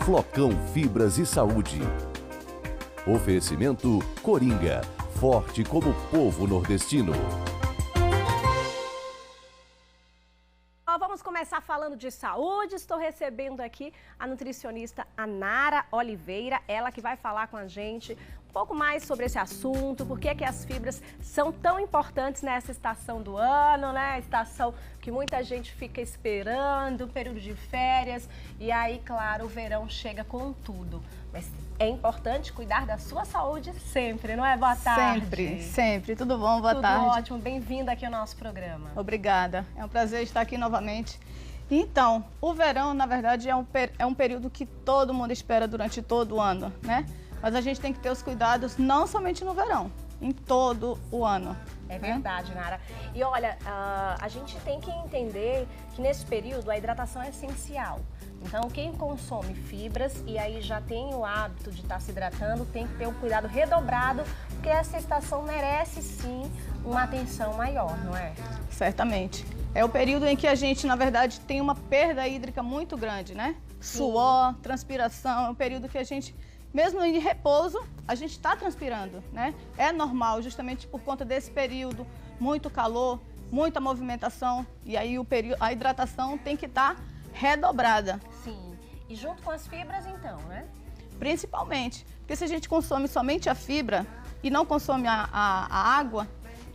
Flocão Fibras e Saúde. Oferecimento Coringa, forte como o povo nordestino. Vamos começar falando de saúde. Estou recebendo aqui a nutricionista Nara Oliveira, ela que vai falar com a gente um pouco mais sobre esse assunto, por que as fibras são tão importantes nessa estação do ano, né? Estação que muita gente fica esperando, período de férias, e aí, claro, o verão chega com tudo. Mas é importante cuidar da sua saúde sempre, não é? Boa tarde. Sempre, sempre. Tudo bom? Boa tarde. Tudo ótimo. Bem-vinda aqui ao nosso programa. Obrigada. É um prazer estar aqui novamente. Então, o verão, na verdade, é um período que todo mundo espera durante todo o ano, né? Mas a gente tem que ter os cuidados não somente no verão, em todo o ano. É verdade, Nara. E olha, a gente tem que entender que nesse período a hidratação é essencial. Então, quem consome fibras e aí já tem o hábito de estar se hidratando, tem que ter um cuidado redobrado, porque essa estação merece sim uma atenção maior, não é? Certamente. É o período em que a gente, na verdade, tem uma perda hídrica muito grande, né? Sim. Suor, transpiração, é um período que a gente, mesmo em repouso, a gente está transpirando, né? É normal, justamente por conta desse período, muito calor, muita movimentação, e aí a hidratação tem que estar redobrada. Sim, e junto com as fibras então, né? Principalmente, porque se a gente consome somente a fibra e não consome a água,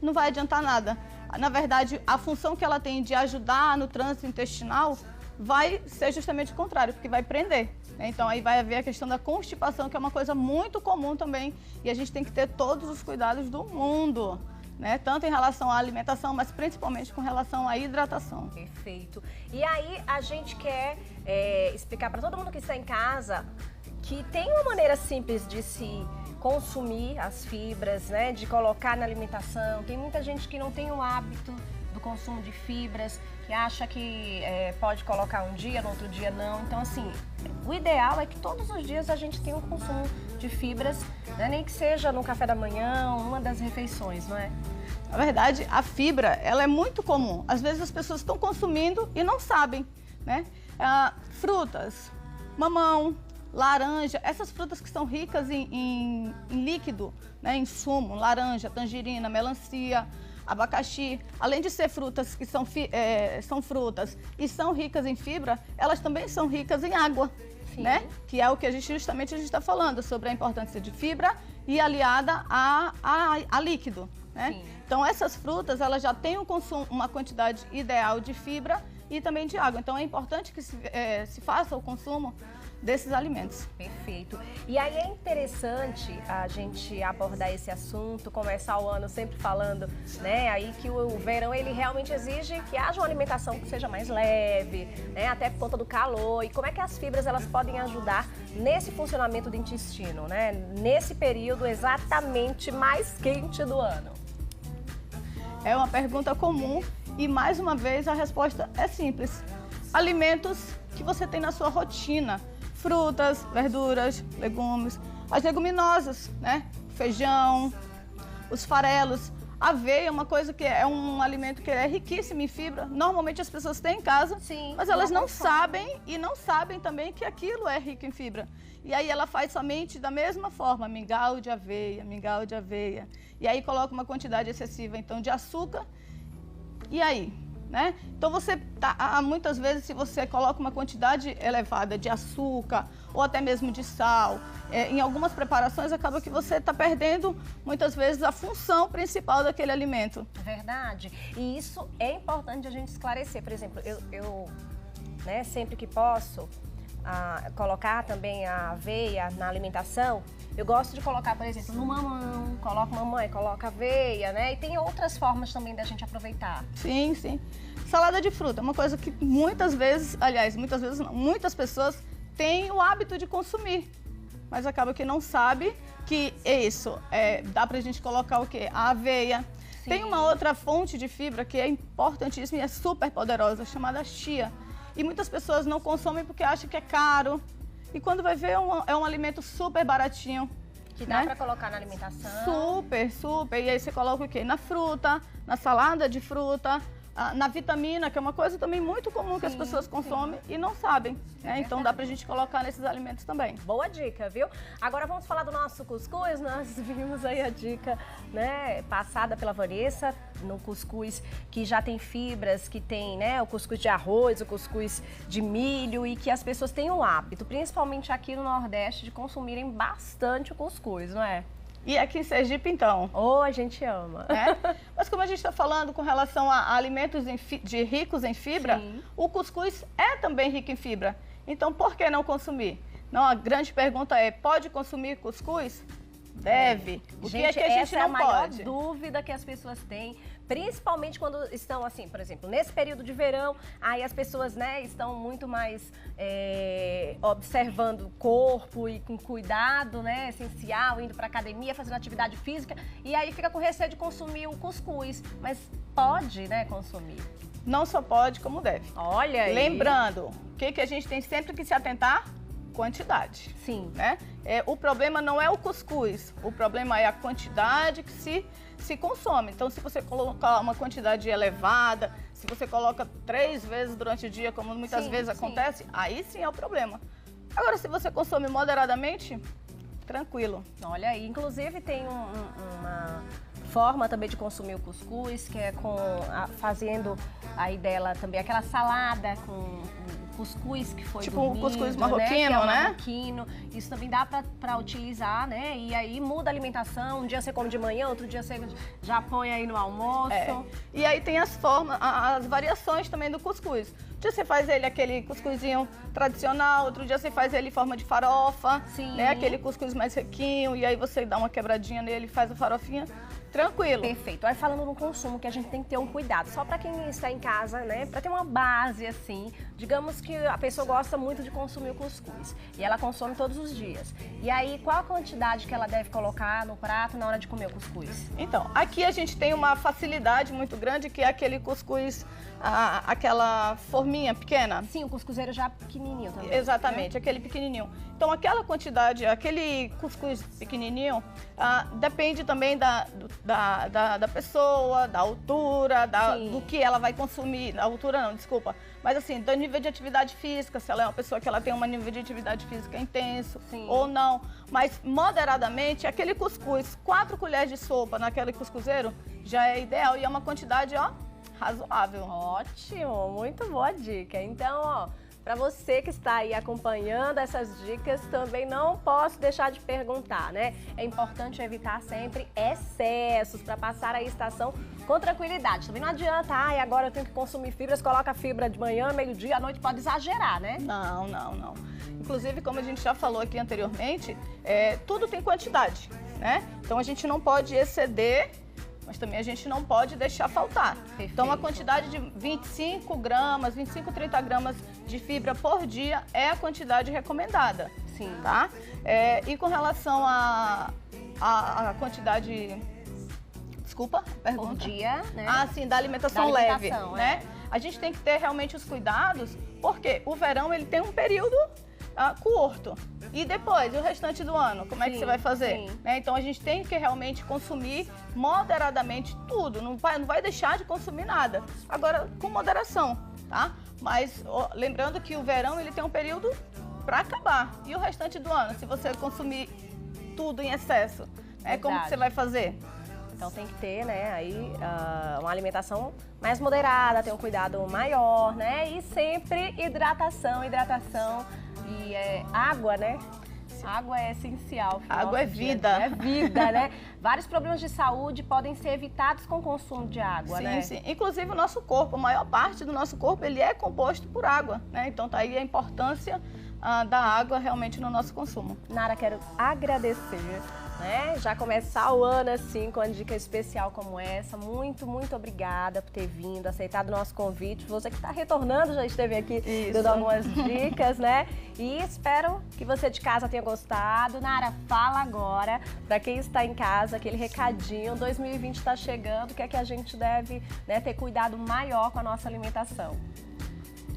não vai adiantar nada. Na verdade, a função que ela tem de ajudar no trânsito intestinal vai ser justamente o contrário, porque vai prender, né? Então aí vai haver a questão da constipação, que é uma coisa muito comum também, e a gente tem que ter todos os cuidados do mundo, né? Tanto em relação à alimentação, mas principalmente com relação à hidratação. Perfeito. E aí a gente quer explicar para todo mundo que está em casa que tem uma maneira simples de se consumir as fibras, né? De colocar na alimentação. Tem muita gente que não tem o hábito do consumo de fibras, que acha que pode colocar um dia, no outro dia não. Então, assim, o ideal é que todos os dias a gente tenha um consumo de fibras, né? Nem que seja no café da manhã, uma das refeições, não é? Na verdade, a fibra, ela é muito comum. Às vezes as pessoas estão consumindo e não sabem, né? Frutas, mamão, laranja, essas frutas que são ricas em líquido, né? Em sumo, laranja, tangerina, melancia, abacaxi, além de ser frutas que são frutas e são ricas em fibra, elas também são ricas em água, né? Que é o que a gente está falando sobre a importância de fibra e aliada a líquido, né? Sim. Então essas frutas, elas já têm uma quantidade ideal de fibra e também de água. Então é importante que se faça o consumo desses alimentos. Perfeito. E aí é interessante a gente abordar esse assunto, começar o ano sempre falando, né, aí que o verão ele realmente exige que haja uma alimentação que seja mais leve, né, até por conta do calor. E como é que as fibras elas podem ajudar nesse funcionamento do intestino, né, nesse período exatamente mais quente do ano? É uma pergunta comum e mais uma vez a resposta é simples. Alimentos que você tem na sua rotina. Frutas, verduras, legumes, as leguminosas, né? Feijão, os farelos, aveia é uma coisa que é um alimento que é riquíssimo em fibra. Normalmente as pessoas têm em casa, sim, mas elas não sabem e não sabem também que aquilo é rico em fibra. E aí ela faz somente da mesma forma, mingau de aveia, mingau de aveia. E aí coloca uma quantidade excessiva então de açúcar. E aí? Né? Então muitas vezes se você coloca uma quantidade elevada de açúcar ou até mesmo de sal, em algumas preparações acaba que você está perdendo muitas vezes a função principal daquele alimento. Verdade. E isso é importante a gente esclarecer. Por exemplo, eu né, sempre que posso colocar também a aveia na alimentação, eu gosto de colocar, por exemplo, no mamão, coloco mamãe, coloca aveia, né? E tem outras formas também da gente aproveitar. Sim, sim. Salada de fruta é uma coisa que muitas vezes não, muitas pessoas têm o hábito de consumir, mas acaba que não sabe que isso, dá pra gente colocar o quê? A aveia. Sim. Tem uma outra fonte de fibra que é importantíssima e é super poderosa, chamada chia. E muitas pessoas não consomem porque acham que é caro. E quando vai ver, é um alimento super baratinho. Que dá, né, para colocar na alimentação. Super, super. E aí você coloca o quê? Na fruta, na salada de fruta, na vitamina, que é uma coisa também muito comum que as pessoas consomem e não sabem, né? Então dá pra gente colocar nesses alimentos também. Boa dica, viu? Agora vamos falar do nosso cuscuz. Nós vimos aí a dica, né, passada pela Vanessa, no cuscuz que já tem fibras, que tem, né, o cuscuz de arroz, o cuscuz de milho e que as pessoas têm o hábito, principalmente aqui no Nordeste, de consumirem bastante o cuscuz, não é? E aqui em Sergipe, então? Oh, a gente ama. É? Mas como a gente está falando com relação a alimentos ricos em fibra, sim, o cuscuz é também rico em fibra. Então, por que não consumir? Não, a grande pergunta é, pode consumir cuscuz? Deve. O que é que a gente não pode? Essa é a maior dúvida que as pessoas têm, principalmente quando estão assim, por exemplo, nesse período de verão, aí as pessoas, né, estão muito mais observando o corpo e com cuidado, né, essencial, indo para academia, fazendo atividade física, e aí fica com receio de consumir o cuscuz, mas pode, né, consumir. Não só pode, como deve. Olha aí. Lembrando, o que a gente tem sempre que se atentar? Quantidade. Sim. Né? O problema não é o cuscuz, o problema é a quantidade que se consome. Então, se você colocar uma quantidade elevada, se você coloca 3 vezes durante o dia, como muitas vezes acontece, aí sim é o problema. Agora, se você consome moderadamente, tranquilo. Olha aí, inclusive tem uma forma também de consumir o cuscuz, que é fazendo aí dela também aquela salada com cuscuz que foi tipo dormido, um cuscuz marroquino, né? Marroquino. Isso também dá para utilizar, né? E aí muda a alimentação. Um dia você come de manhã, outro dia você já põe aí no almoço. E aí tem as formas, as variações também do cuscuz. Um dia você faz ele aquele cuscuzinho tradicional, outro dia você faz ele em forma de farofa, né? Aquele cuscuz mais sequinho, e aí você dá uma quebradinha nele e faz a farofinha. Tranquilo. Perfeito. Aí falando no consumo, que a gente tem que ter um cuidado. Só para quem está em casa, né? Para ter uma base assim. Digamos que a pessoa gosta muito de consumir o cuscuz. E ela consome todos os dias. E aí, qual a quantidade que ela deve colocar no prato na hora de comer o cuscuz? Então, aqui a gente tem uma facilidade muito grande, que é aquele cuscuz, aquela forminha pequena. Sim, o cuscuzeiro já pequenininho também. Exatamente, aquele pequenininho. Então, aquela quantidade, aquele cuscuz pequenininho, depende também da pessoa, da altura, do que ela vai consumir. Da altura não, desculpa. Mas assim, do nível de atividade física, se ela é uma pessoa que ela tem um nível de atividade física intenso ou não. Mas moderadamente, aquele cuscuz, 4 colheres de sopa naquele cuscuzeiro, já é ideal e é uma quantidade, ó, razoável. Ótimo, muito boa dica. Então, ó, para você que está aí acompanhando essas dicas, também não posso deixar de perguntar, né? É importante evitar sempre excessos para passar a estação com tranquilidade. Também não adianta, agora eu tenho que consumir fibras, coloca fibra de manhã, meio-dia, à noite, pode exagerar, né? Não. Inclusive, como a gente já falou aqui anteriormente, tudo tem quantidade, né? Então a gente não pode exceder, mas também a gente não pode deixar faltar. Perfeito. Então, a quantidade de 25 gramas, 25, 30 gramas de fibra por dia é a quantidade recomendada. Sim. Tá? E com relação à quantidade... Desculpa, pergunta. Por dia, né? Sim, da alimentação leve, né? A gente tem que ter realmente os cuidados, porque o verão ele tem um período curto. E depois, o restante do ano, como é que você vai fazer? Né? Então, a gente tem que realmente consumir moderadamente tudo. Não vai deixar de consumir nada. Agora, com moderação, tá? Mas lembrando que o verão ele tem um período para acabar. E o restante do ano, se você consumir tudo em excesso, como que você vai fazer? Então tem que ter, né, aí uma alimentação mais moderada, ter um cuidado maior, né? E sempre hidratação e água, né? Água é essencial. Água é vida. É vida, né? Vários problemas de saúde podem ser evitados com o consumo de água, né? Sim. Inclusive o nosso corpo, a maior parte do nosso corpo, ele é composto por água, né? Então tá aí a importância da água realmente no nosso consumo. Nara, quero agradecer, né? Já começar o ano assim com uma dica especial como essa. Muito, muito obrigada por ter vindo, aceitado o nosso convite. Você que está retornando já esteve aqui dando algumas dicas, né? E espero que você de casa tenha gostado. Nara, fala agora para quem está em casa aquele recadinho. 2020 está chegando, o que é que a gente deve, né, ter cuidado maior com a nossa alimentação?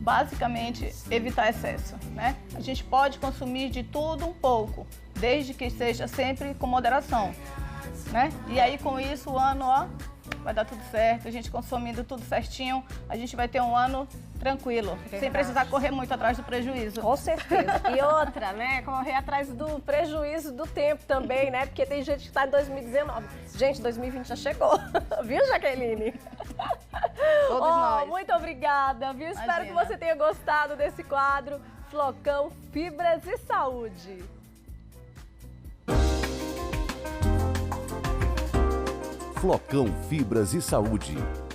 Basicamente, evitar excesso, né? A gente pode consumir de tudo um pouco, desde que seja sempre com moderação, né? E aí, com isso, o ano, vai dar tudo certo. A gente consumindo tudo certinho, a gente vai ter um ano tranquilo, sem precisar correr muito atrás do prejuízo. Com certeza. E outra, né? Correr atrás do prejuízo do tempo também, né? Porque tem gente que está em 2019. Gente, 2020 já chegou. Viu, Jaqueline? Todos nós. Muito obrigada, viu? Espero que Imagina. você tenha gostado desse quadro Flocão Fibras e Saúde. Flocão Fibras e Saúde.